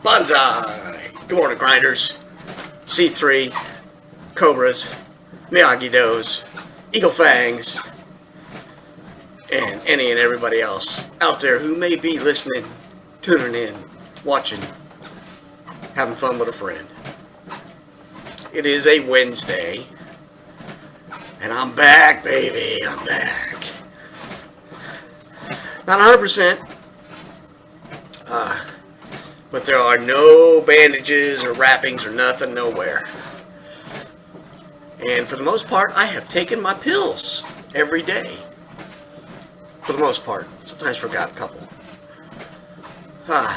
Bonsai! Good morning, grinders. C3, Cobras, Miyagi-Dos, Eagle Fangs, and any and everybody else out there who may be listening, tuning in, watching, having fun with a friend. It is a Wednesday, and I'm back, baby. I'm back. Not 100%. But there are no bandages or wrappings or nothing nowhere. And for the most part, I have taken my pills every day. For the most part. Sometimes forgot a couple. I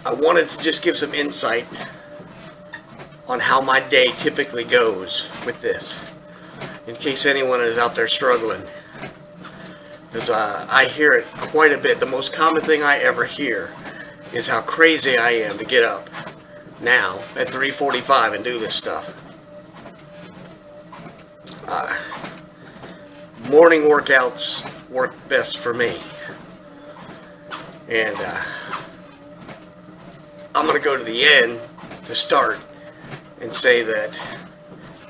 wanted to just give some insight on how my day typically goes with this. In case anyone is out there struggling. Because I hear it quite a bit. The most common thing I ever hear is how crazy I am to get up now at 3:45 and do this stuff. Morning workouts work best for me. And I'm going to go to the end to start and say that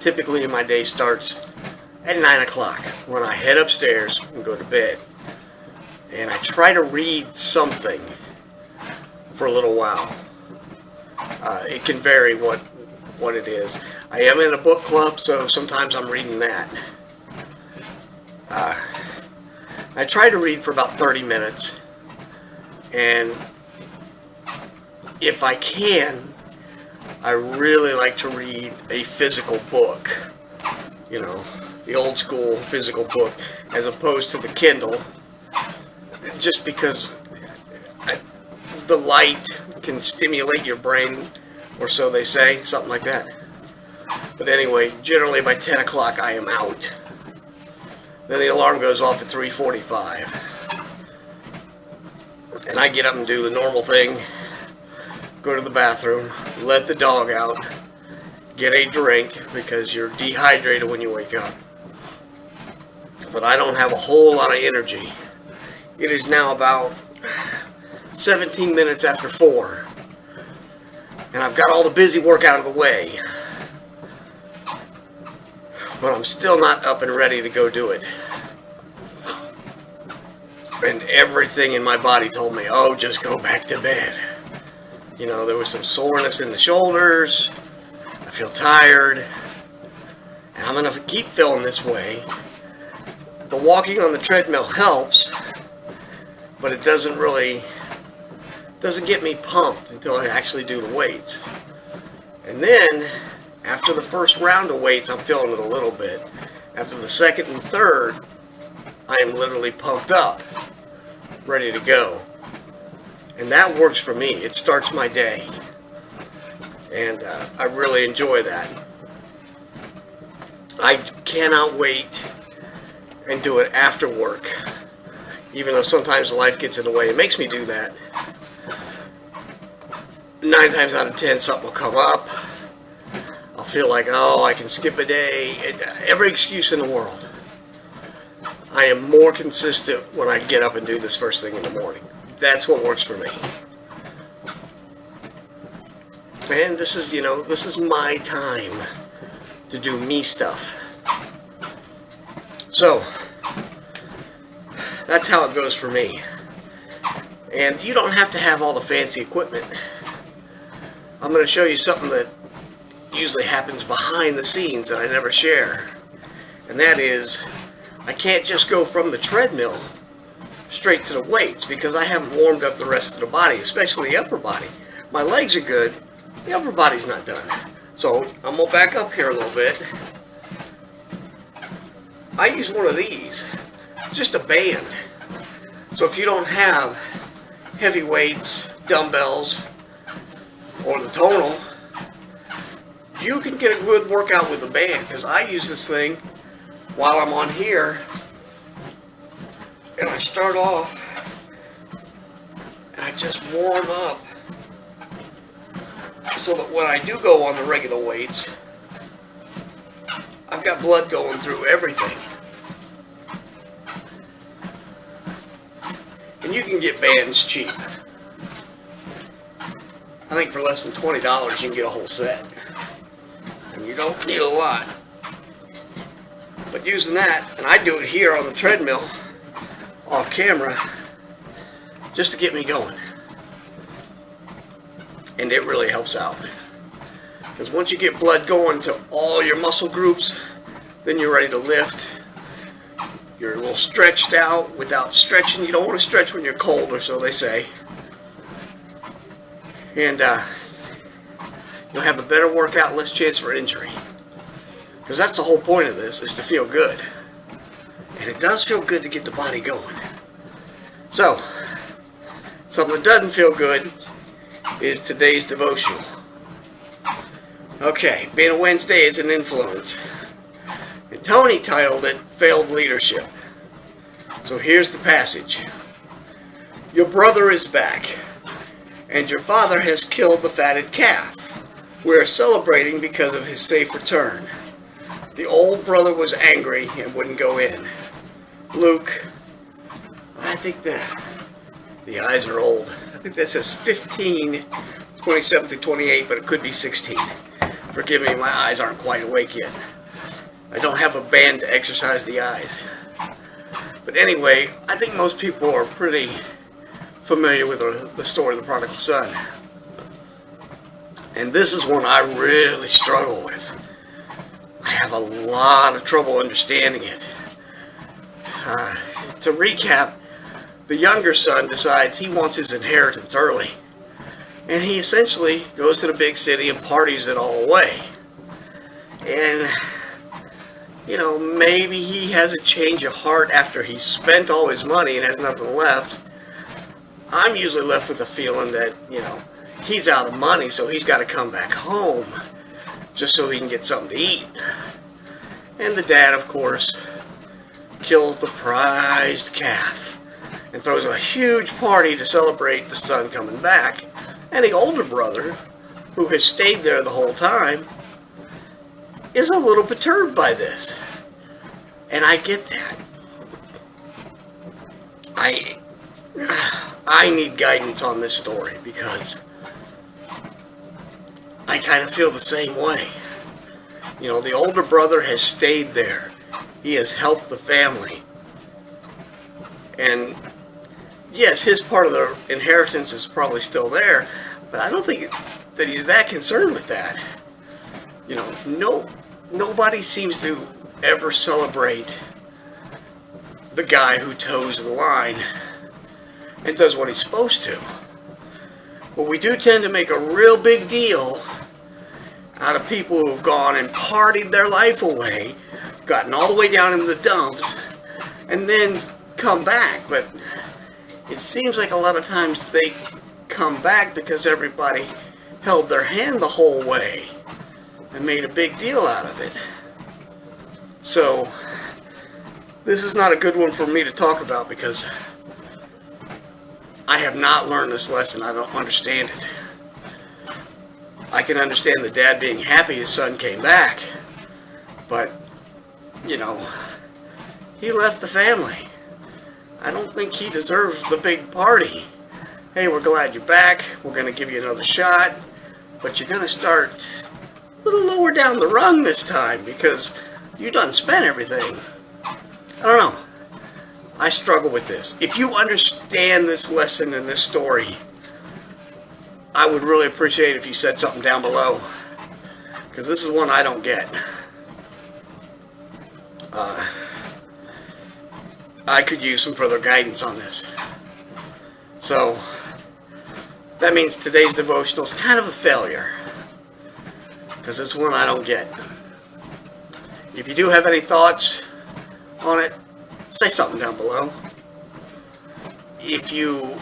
typically my day starts at 9 o'clock when I head upstairs and go to bed. And I try to read something for a little while. It can vary what it is. I am in a book club, so sometimes I'm reading that. I try to read for about 30 minutes, and if I can, I really like to read a physical book. You know, the old school physical book, as opposed to the Kindle, just because the light can stimulate your brain, or so they say, something like that. But anyway, generally by 10 o'clock I am out. Then the alarm goes off at 3:45. And I get up and do the normal thing. Go to the bathroom, let the dog out, get a drink, because you're dehydrated when you wake up. But I don't have a whole lot of energy. It is now about 17 minutes after 4, and I've got all the busy work out of the way, but I'm still not up and ready to go do it. And everything in my body told me, oh, just go back to bed. You know, there was some soreness in the shoulders, I feel tired, and I'm going to keep feeling this way. The walking on the treadmill helps, but it doesn't get me pumped until I actually do the weights. And then, after the first round of weights, I'm feeling it a little bit. After the second and third, I am literally pumped up, ready to go. And that works for me. It starts my day. And I really enjoy that. I cannot wait and do it after work. Even though sometimes life gets in the way, it makes me do that. 9 times out of 10, something will come up. I'll feel like, oh, I can skip a day. Every excuse in the world. I am more consistent when I get up and do this first thing in the morning. That's what works for me. And this is my time to do me stuff. So, that's how it goes for me. And you don't have to have all the fancy equipment. I'm going to show you something that usually happens behind the scenes that I never share. And that is, I can't just go from the treadmill straight to the weights because I haven't warmed up the rest of the body, especially the upper body. My legs are good, the upper body's not done. So I'm going to back up here a little bit. I use one of these, just a band. So if you don't have heavy weights, dumbbells, or the tonal, you can get a good workout with a band, because I use this thing while I'm on here, and I start off and I just warm up so that when I do go on the regular weights, I've got blood going through everything. And you can get bands cheap. I think for less than $20 you can get a whole set. And you don't need a lot. But using that, and I do it here on the treadmill, off camera, just to get me going. And it really helps out. Because once you get blood going to all your muscle groups, then you're ready to lift. You're a little stretched out without stretching. You don't want to stretch when you're cold, or so they say. And you'll have a better workout, less chance for injury. Because that's the whole point of this, is to feel good. And it does feel good to get the body going. So, something that doesn't feel good is today's devotional. Okay, being a Wednesday is an influence. And Tony titled it, Failed Leadership. So here's the passage. Your brother is back, and your father has killed the fatted calf. We are celebrating because of his safe return. The old brother was angry and wouldn't go in. Luke, I think the eyes are old. I think that says 15, 27 through 28, but it could be 16. Forgive me, my eyes aren't quite awake yet. I don't have a band to exercise the eyes. But anyway, I think most people are pretty familiar with the story of the prodigal son. And this is one I really struggle with. I have a lot of trouble understanding it. To recap, the younger son decides he wants his inheritance early. And he essentially goes to the big city and parties it all away. And, you know, maybe he has a change of heart after he's spent all his money and has nothing left. I'm usually left with the feeling that, you know, he's out of money, so he's got to come back home just so he can get something to eat. And the dad, of course, kills the prized calf and throws a huge party to celebrate the son coming back. And the older brother, who has stayed there the whole time, is a little perturbed by this. And I get that. I need guidance on this story because I kind of feel the same way. You know, the older brother has stayed there. He has helped the family. And yes, his part of the inheritance is probably still there, but I don't think that he's that concerned with that. You know, nobody seems to ever celebrate the guy who toes the line and does what he's supposed to. But we do tend to make a real big deal out of people who have gone and partied their life away, gotten all the way down in the dumps, and then come back. But it seems like a lot of times they come back because everybody held their hand the whole way and made a big deal out of it. So this is not a good one for me to talk about because I have not learned this lesson. I don't understand it. I can understand the dad being happy his son came back, but, you know, he left the family. I don't think he deserves the big party. Hey, we're glad you're back. We're going to give you another shot, but you're going to start a little lower down the rung this time because you done spent everything. I don't know. I struggle with this. If you understand this lesson in this story, I would really appreciate if you said something down below, because this is one I don't get. I could use some further guidance on this. So that means today's devotional is kind of a failure, because it's one I don't get. If you do have any thoughts on it, say something down below. If you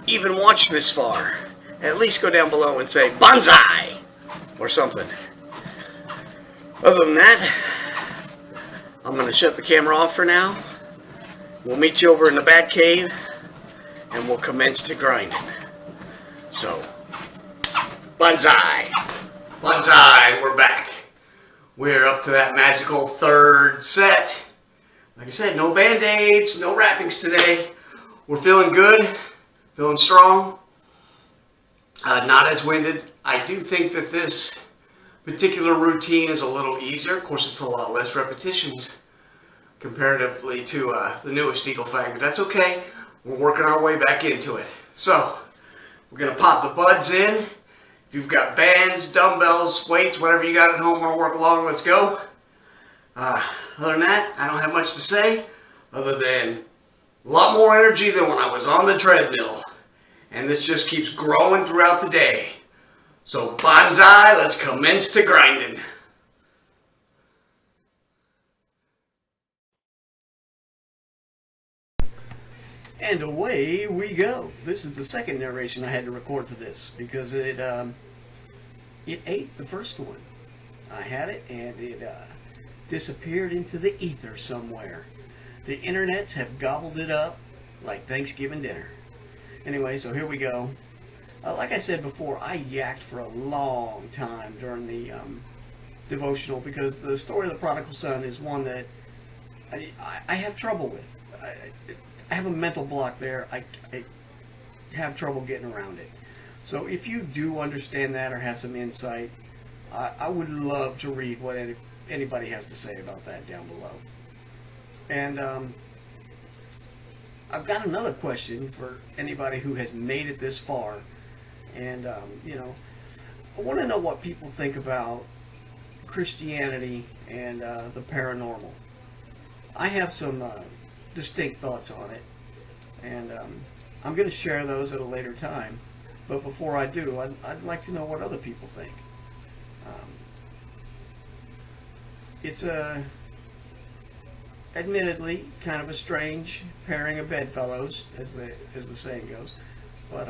even watch this far, at least go down below and say bonsai or something. Other than that, I'm going to shut the camera off for now. We'll meet you over in the bat cave and we'll commence to grinding. So, bonsai, bonsai, we're back. We're up to that magical third set. Like I said, no band-aids, no wrappings today. We're feeling good, feeling strong. Not as winded. I do think that this particular routine is a little easier. Of course, it's a lot less repetitions comparatively to the newest Eagle Fang, but that's okay. We're working our way back into it. So, we're going to pop the buds in. If you've got bands, dumbbells, weights, whatever you got at home, want to work along, let's go. Other than that, I don't have much to say other than a lot more energy than when I was on the treadmill. And this just keeps growing throughout the day. So bonsai, let's commence to grinding. And away we go. This is the second narration I had to record for this because it ate the first one. I had it and it disappeared into the ether somewhere. The internets have gobbled it up like Thanksgiving dinner. Anyway, so here we go. Like I said before, I yacked for a long time during the devotional because the story of the prodigal son is one that I have trouble with. I have a mental block there. I have trouble getting around it. So if you do understand that or have some insight, I would love to read what anybody has to say about that down below. And I've got another question for anybody who has made it this far. And, you know, I want to know what people think about Christianity and the paranormal. I have some distinct thoughts on it. And I'm going to share those at a later time. But before I do, I'd like to know what other people think. It's admittedly kind of a strange pairing of bedfellows, as the saying goes. But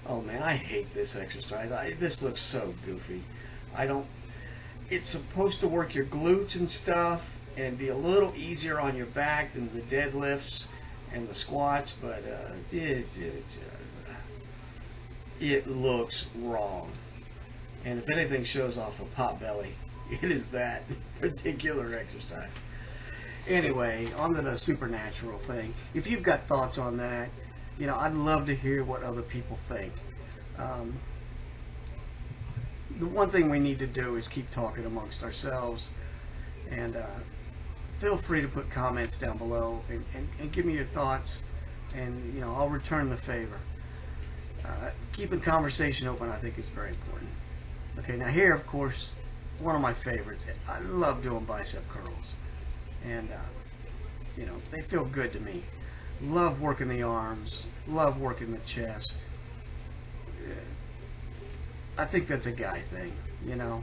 oh man, I hate this exercise. This looks so goofy. It's supposed to work your glutes and stuff, and be a little easier on your back than the deadlifts and the squats, but it looks wrong. And if anything shows off a pot belly, it is that particular exercise. Anyway, on to the supernatural thing. If you've got thoughts on that, you know, I'd love to hear what other people think. The one thing we need to do is keep talking amongst ourselves, and feel free to put comments down below and give me your thoughts, and you know, I'll return the favor. Keeping conversation open, I think, is very important. Okay, now here, of course, one of my favorites. I love doing bicep curls, and you know, they feel good to me. Love working the arms, love working the chest. I think that's a guy thing, you know.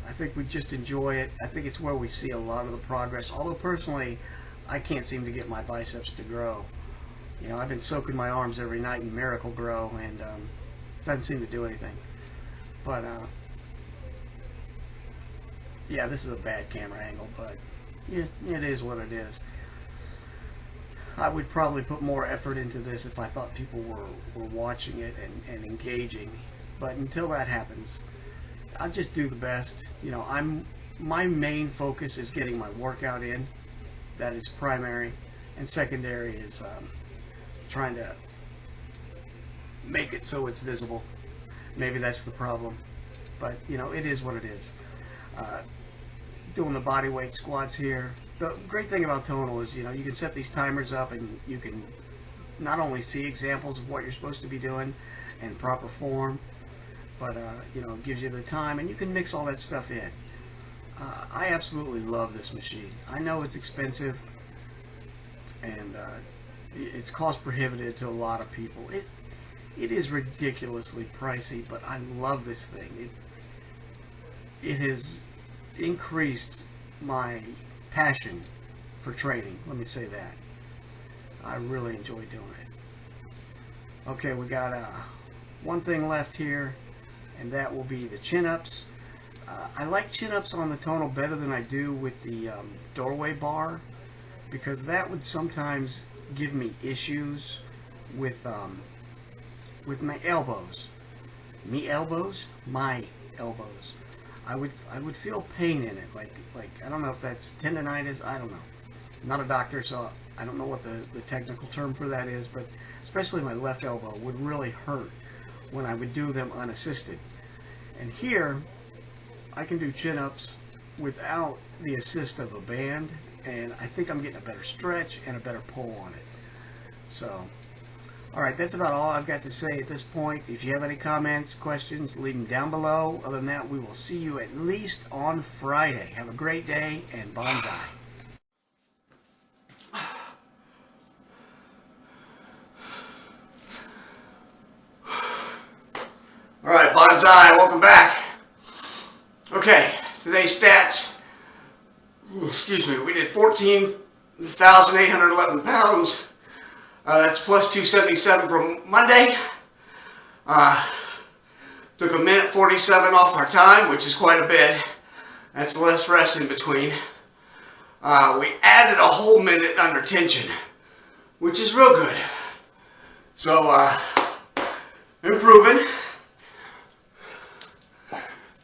I think we just enjoy it. I think it's where we see a lot of the progress. Although personally, I can't seem to get my biceps to grow. You know, I've been soaking my arms every night in Miracle Grow, and doesn't seem to do anything. But yeah, this is a bad camera angle, but yeah, it is what it is. I would probably put more effort into this if I thought people were watching it and engaging. But until that happens, I'll just do the best. You know, my main focus is getting my workout in. That is primary. And secondary is trying to make it so it's visible. Maybe that's the problem. But, you know, it is what it is. Doing the body weight squats here. The great thing about Tonal is, you know, you can set these timers up and you can not only see examples of what you're supposed to be doing in proper form, but, you know, it gives you the time, and you can mix all that stuff in. I absolutely love this machine. I know it's expensive, and it's cost prohibitive to a lot of people. It is ridiculously pricey, but I love this thing. It has increased my passion for training. Let me say that. I really enjoy doing it. Okay, we got one thing left here, and that will be the chin-ups. I like chin-ups on the Tonal better than I do with the doorway bar, because that would sometimes give me issues with my elbows. My elbows. I would feel pain in it, like I don't know if that's tendonitis. I don't know. I'm not a doctor, so I don't know what the technical term for that is, but especially my left elbow would really hurt when I would do them unassisted. And here, I can do chin-ups without the assist of a band, and I think I'm getting a better stretch and a better pull on it. So, alright, that's about all I've got to say at this point. If you have any comments, questions, leave them down below. Other than that, we will see you at least on Friday. Have a great day, and bonsai. Alright, bonsai, welcome back. Okay, today's stats. Excuse me, we did 14,811 pounds. That's plus 277 from Monday. Took a minute 47 off our time, which is quite a bit. That's less rest in between. We added a whole minute under tension, which is real good. So, improving.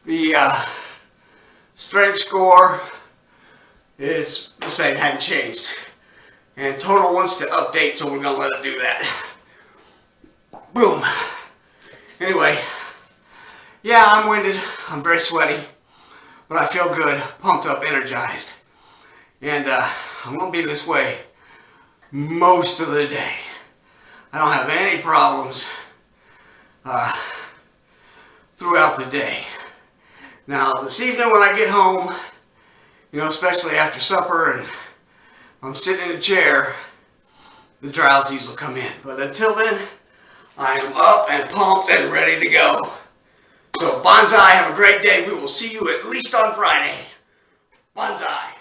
The strength score is the same, hadn't changed. And Total wants to update, so we're going to let it do that. Boom. Anyway, yeah, I'm winded. I'm very sweaty. But I feel good, pumped up, energized. And I'm going to be this way most of the day. I don't have any problems throughout the day. Now, this evening when I get home, you know, especially after supper and I'm sitting in a chair, the drowsies will come in. But until then, I am up and pumped and ready to go. So, bonsai, have a great day. We will see you at least on Friday. Bonsai.